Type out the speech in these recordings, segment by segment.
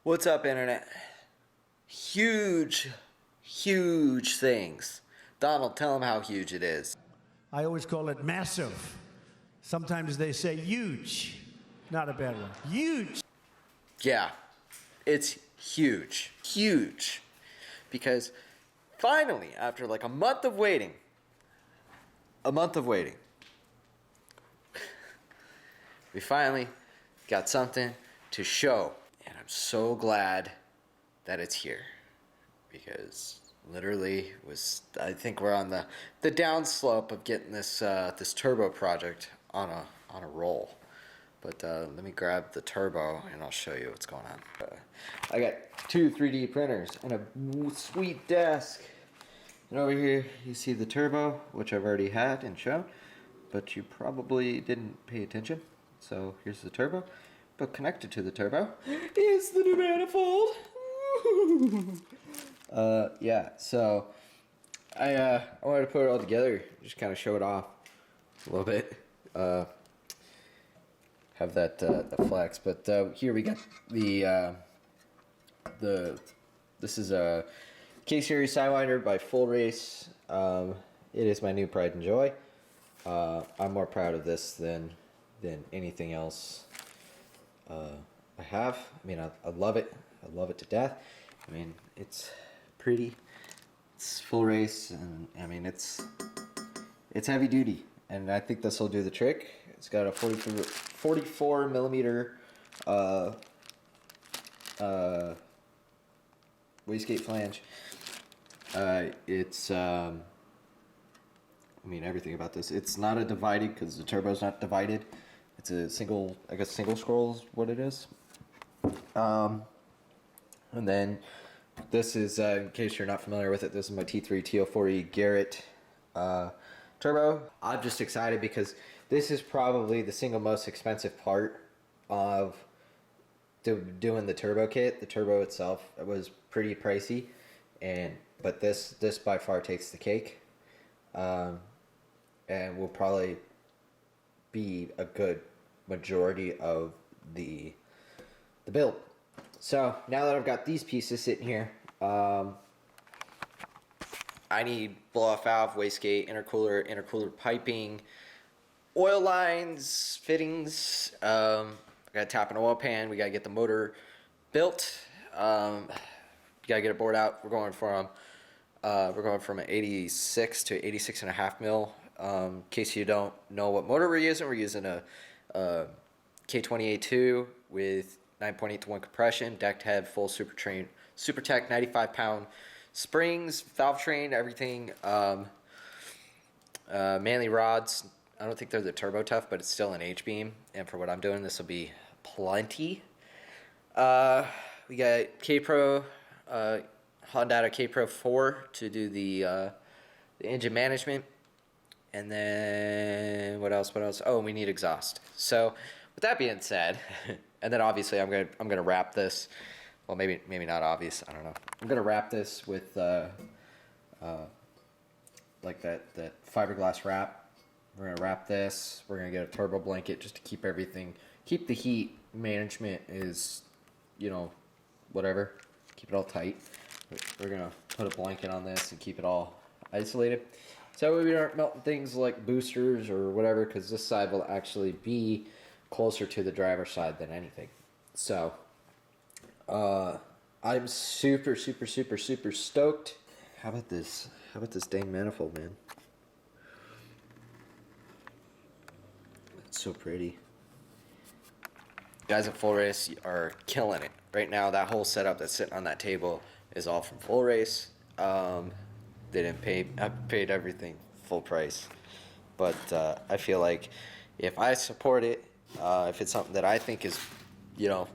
What's up, internet? Huge things. Donald, tell him how huge it is. I always call it massive. Sometimes they say huge. Not a bad one. Huge. Yeah, it's huge. Huge. Because finally, after like a month of waiting, we finally got something to show. And I'm so glad that it's here. Because literally I think we're on the downslope of getting this this turbo project on a roll. But let me grab the turbo and I'll show you what's going on. I got two 3D printers and a sweet desk. And over here you see the turbo, which I've already had and shown, but you probably didn't pay attention. So here's the turbo, but connected to the turbo is the new manifold. Yeah, so I wanted to put it all together, just kind of show it off a little bit. Have that the flex, but here we got this is a K-series sidewinder by Full Race. It is my new pride and joy. I'm more proud of this than anything else I have. I mean, I love it. I love it to death. I mean, it's pretty. It's Full Race, and I mean, it's heavy duty, and I think this will do the trick. It's got a 44 millimeter wastegate flange. It's I mean, everything about this. It's not a divided because the turbo's not divided. It's a single, I guess single scroll is what it is. And then this is, in case you're not familiar with it, this is my T3 TO40 Garrett turbo. I'm just excited because this is probably the single most expensive part of doing the turbo kit. The turbo itself was pretty pricey, but this by far takes the cake, and will probably be a good majority of the build. So now that I've got these pieces sitting here, I need blow-off valve, wastegate, intercooler piping, oil lines, fittings. I gotta tap an oil pan. We gotta get the motor built. Gotta get it bored out. We're going from an 86 to 86.5 mil. In case you don't know what motor we're using a K20A2 with 9.8 to 1 compression, decked head, full SuperTech 95-pound springs, valve train, everything. Manly rods. I don't think they're the Turbo Tough, but it's still an H-beam, and for what I'm doing, this will be plenty. We got K-Pro, Honda K-Pro 4 to do the engine management. And then what else? Oh, we need exhaust. So with that being said, and then obviously I'm gonna wrap this. Well, maybe not obvious. I don't know. I'm gonna wrap this with like that fiberglass wrap. We're gonna wrap this. We're gonna get a turbo blanket just to keep the heat management is, you know, whatever. Keep it all tight. We're gonna put a blanket on this and keep it all isolated. So we aren't melting things like boosters or whatever, because this side will actually be closer to the driver's side than anything. So I'm super stoked. How about this dang manifold, man? It's so pretty. Guys at Full Race are killing it right now. That whole setup that's sitting on that table is all from Full Race. They didn't pay. I paid everything full price, but I feel like if I support it, if it's something that I think is, you know,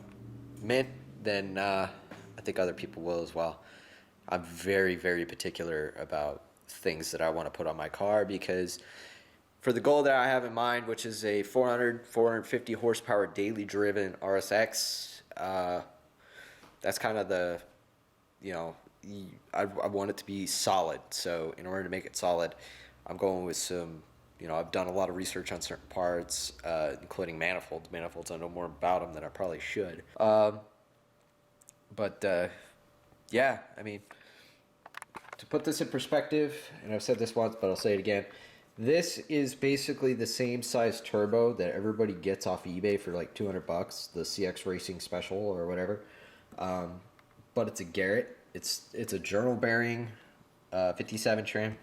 mint, then I think other people will as well. I'm very particular about things that I want to put on my car, because for the goal that I have in mind, which is a 450 horsepower daily driven RSX, that's kind of the, you know, I want it to be solid. So in order to make it solid, I'm going with some, you know, I've done a lot of research on certain parts, including manifolds. Manifolds, I know more about them than I probably should. But yeah, I mean, to put this in perspective, and I've said this once, but I'll say it again. This is basically the same size turbo that everybody gets off eBay for like $200, the CX Racing Special or whatever. But it's a Garrett. It's a journal bearing, 57 trim,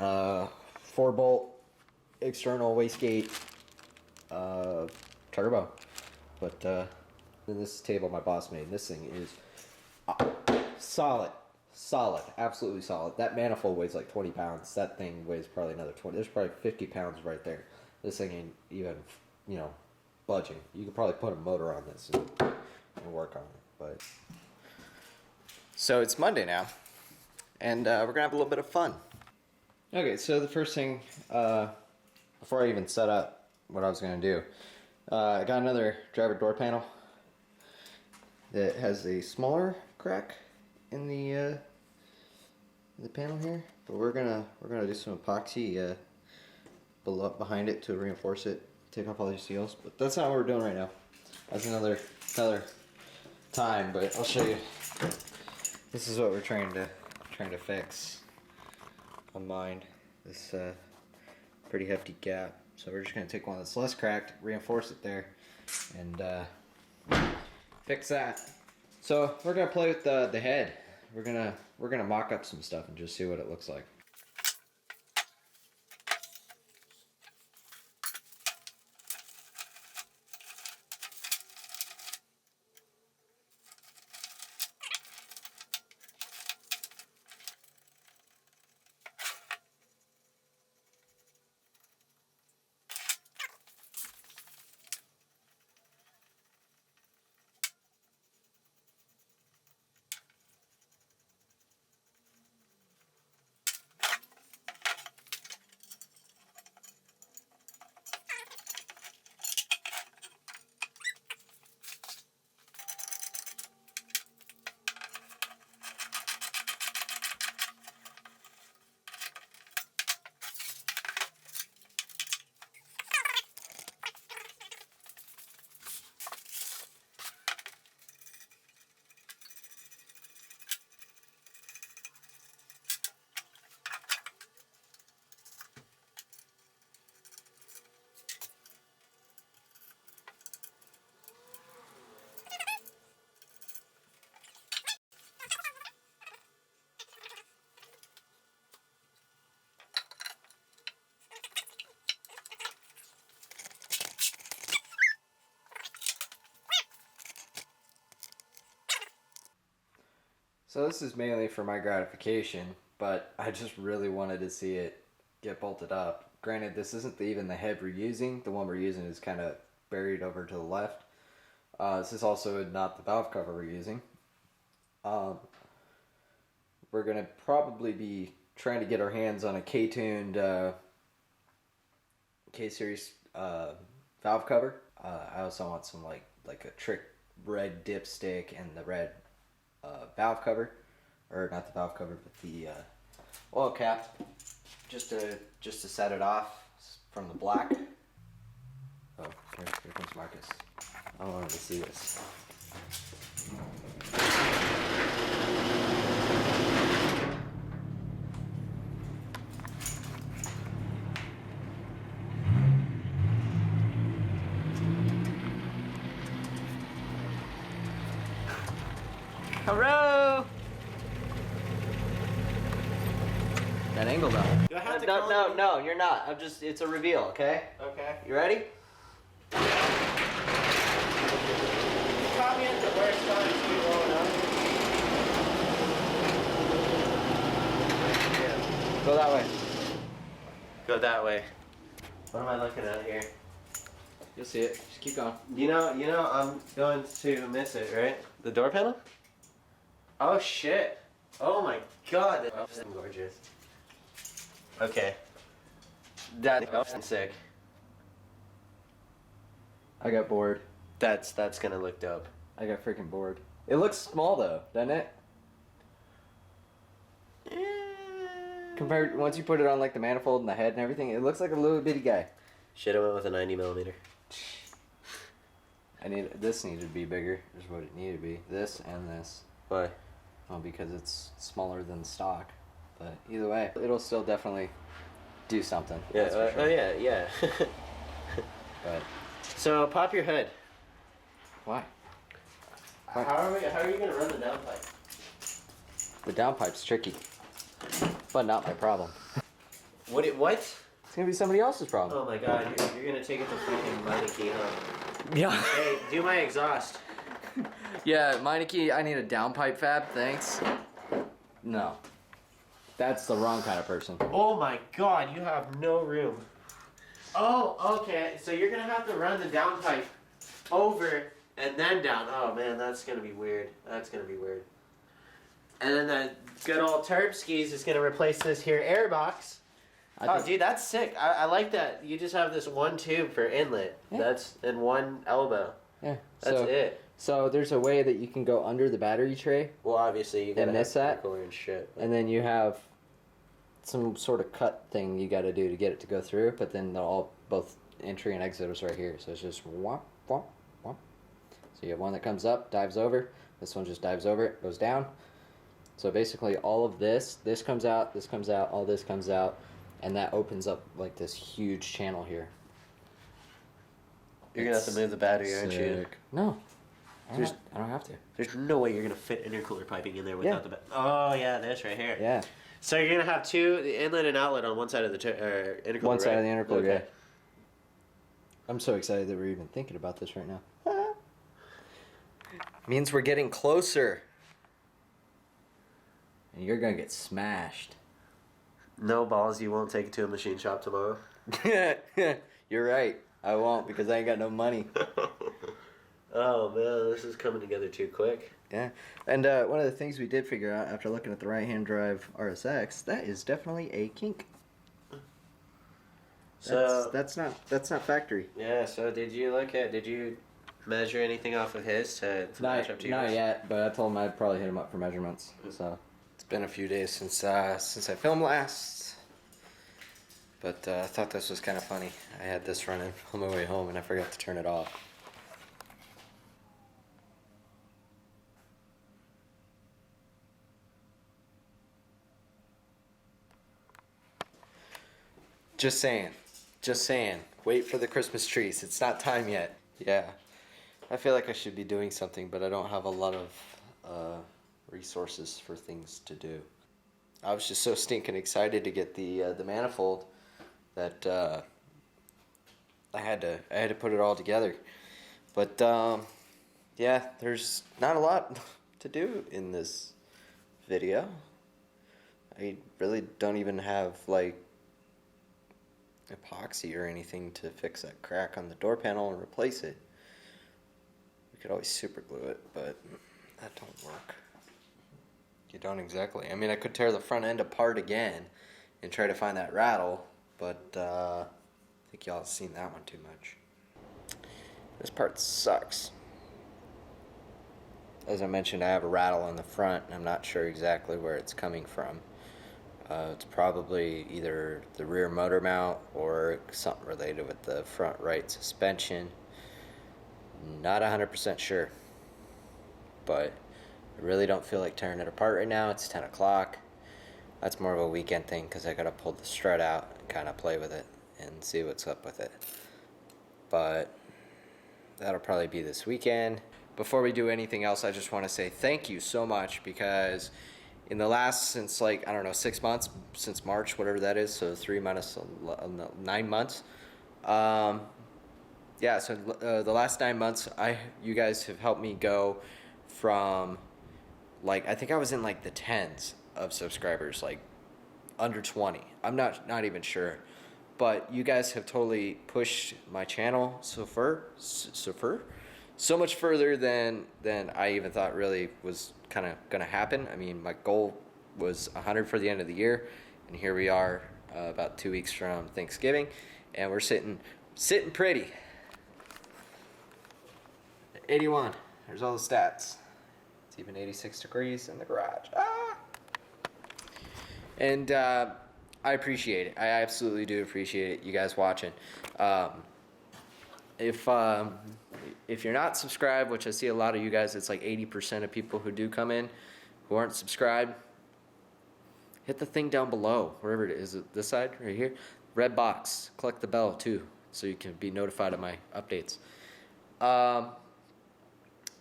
4-bolt external wastegate turbo. But this table my boss made. This thing is solid. Solid, absolutely solid. That manifold weighs like 20 pounds. That thing weighs probably another 20. There's probably 50 pounds right there. This thing ain't even, budging. You could probably put a motor on this and work on it. But so it's Monday now, and we're gonna have a little bit of fun. Okay, so the first thing, before I even set up what I was gonna do, I got another driver door panel that has a smaller crack in the panel here, but we're gonna do some epoxy behind it to reinforce it, take off all these seals. But that's not what we're doing right now. That's another time. But I'll show you. This is what we're trying to fix on mine. This pretty hefty gap. So we're just gonna take one that's less cracked, reinforce it there, and fix that. So we're gonna play with the head. We're gonna mock up some stuff and just see what it looks like. So this is mainly for my gratification, but I just really wanted to see it get bolted up. Granted, this isn't even the head we're using. The one we're using is kind of buried over to the left. This is also not the valve cover we're using. We're going to probably be trying to get our hands on a K-tuned K-series valve cover. I also want some like a trick red dipstick and the red valve cover, or not the valve cover, but the oil cap, just to set it off from the black. Oh, here comes Marcus. I don't want him to see this. Hello. That angle though. Do I have to No, you're not. It's a reveal, okay? Okay. You ready? You caught me at the worst time too, rolling up. Yeah. Go that way. Go that way. What am I looking at here? You'll see it. Just keep going. You know, I'm going to miss it, right? The door panel? Oh shit. Oh my god. That's gorgeous. Okay. That's sick. I got bored. That's gonna look dope. I got freaking bored. It looks small though, doesn't it? Compared, once you put it on like the manifold and the head and everything, it looks like a little bitty guy. Should have went with a 90mm. This needed to be bigger. Is what it needed to be. This and this. Why? Well, because it's smaller than stock. But either way, it'll still definitely do something. Yeah. that's for sure. Oh yeah. But So pop your hood. why? How are you gonna run the downpipe? The downpipe's tricky, but not my problem. What? It's gonna be somebody else's problem. Oh my god, you're gonna take it to freaking Manifold, huh? Yeah. Hey, do my exhaust. Yeah, Meineke, I need a downpipe fab, thanks. No. That's the wrong kind of person. Oh my god, you have no room. Oh, okay. So you're gonna have to run the downpipe over and then down. Oh man, that's gonna be weird. That's gonna be weird. And then the good old Turb skis is gonna replace this here air box. Oh, dude, that's sick. I like that. You just have this one tube for inlet. Yeah. That's in one elbow. Yeah. That's it. So there's a way that you can go under the battery tray, Well, obviously you gotta miss have that? cooler and shit. and then you have some sort of cut thing you got to do to get it to go through, but then they're all both entry and exit is right here. So it's just whomp, whomp, whomp. So you have one that comes up, dives over. This one just dives over it, goes down. So basically all of this comes out, all this comes out, and that opens up like this huge channel here. You're gonna have to move the battery, aren't you? Sick. No. I There's- don't have to. There's no way you're gonna fit intercooler piping in there without the battery. Oh yeah, this right here. Yeah. So you're gonna have the inlet and outlet on one side of the intercooler. One side right? of the intercooler, Okay. yeah. I'm so excited that we're even thinking about this right now. Means we're getting closer. And you're gonna get smashed. No balls. You won't take it to a machine shop tomorrow. You're right. I won't because I ain't got no money. Oh man, this is coming together too quick. Yeah. And one of the things we did figure out after looking at the right-hand drive RSX, that is definitely a kink. So That's not factory. yeah. So did you measure anything off of his to match up to yours? Not yet, but I told him I'd probably hit him up for measurements. So it's been a few days since I filmed last, but I thought this was kind of funny. I had this running on my way home and I forgot to turn it off. Just saying. Wait for the Christmas trees. It's not time yet. Yeah. I feel like I should be doing something, but I don't have a lot of resources for things to do. I was just so stinking excited to get the manifold that I had to put it all together. But yeah, there's not a lot to do in this video. I really don't even have like epoxy or anything to fix that crack on the door panel and replace it. We could always super glue it, but that don't work. You don't exactly. I mean, I could tear the front end apart again and try to find that rattle, but I think y'all have seen that one too much. This part sucks. As I mentioned, I have a rattle on the front and I'm not sure exactly where it's coming from. It's probably either the rear motor mount or something related with the front right suspension. Not 100% sure, but I really don't feel like tearing it apart right now. It's 10 o'clock. That's more of a weekend thing because I gotta pull the strut out and kind of play with it and see what's up with it. But that'll probably be this weekend. Before we do anything else, I just want to say thank you so much because in the last, since like, I don't know, 6 months, since March, whatever that is, so 3 minus 9 months. Yeah, so the last 9 months, you guys have helped me go from, like, I think I was in like the tens of subscribers, like under 20. I'm not even sure. But you guys have totally pushed my channel so much further than I even thought really was kind of going to happen. I mean, my goal was 100 for the end of the year, and here we are about 2 weeks from Thanksgiving, and we're sitting pretty. 81. There's all the stats. It's even 86 degrees in the garage. Ah! And I appreciate it. I absolutely do appreciate it. You guys watching. If if you're not subscribed, which I see a lot of you guys, it's like 80% of people who do come in who aren't subscribed, hit the thing down below, wherever it is. This side, right here? Red box. Click the bell, too, so you can be notified of my updates. I'm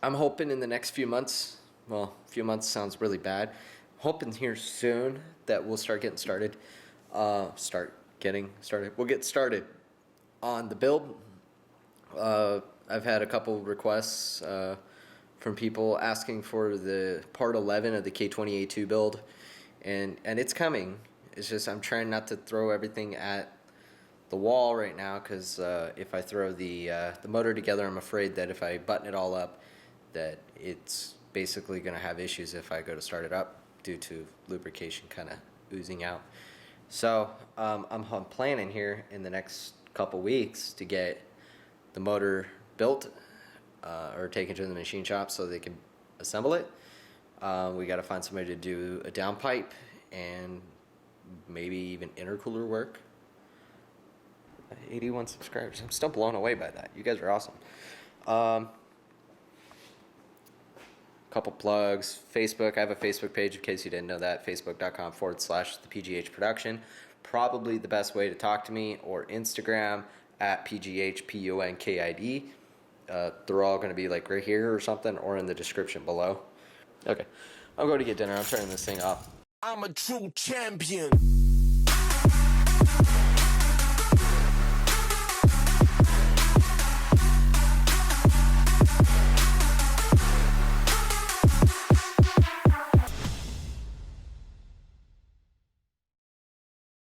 hoping in the next few months, well, a few months sounds really bad, hoping here soon that we'll start getting started. We'll get started on the build. I've had a couple requests from people asking for the part 11 of the K20A2 build, and it's coming. It's just I'm trying not to throw everything at the wall right now, because if I throw the motor together, I'm afraid that if I button it all up, that it's basically going to have issues if I go to start it up due to lubrication kind of oozing out. So I'm planning here in the next couple weeks to get the motor built or taken to the machine shop so they can assemble it. We got to find somebody to do a downpipe and maybe even intercooler work. 81 subscribers. I'm still blown away by that. You guys are awesome. Couple plugs. Facebook. I have a Facebook page in case you didn't know that. Facebook.com/the Production. Probably the best way to talk to me, or Instagram at PGHPUNKID. They're all going to be like right here or something, or in the description below. Okay. I'm going to get dinner. I'm turning this thing off. I'm a true champion.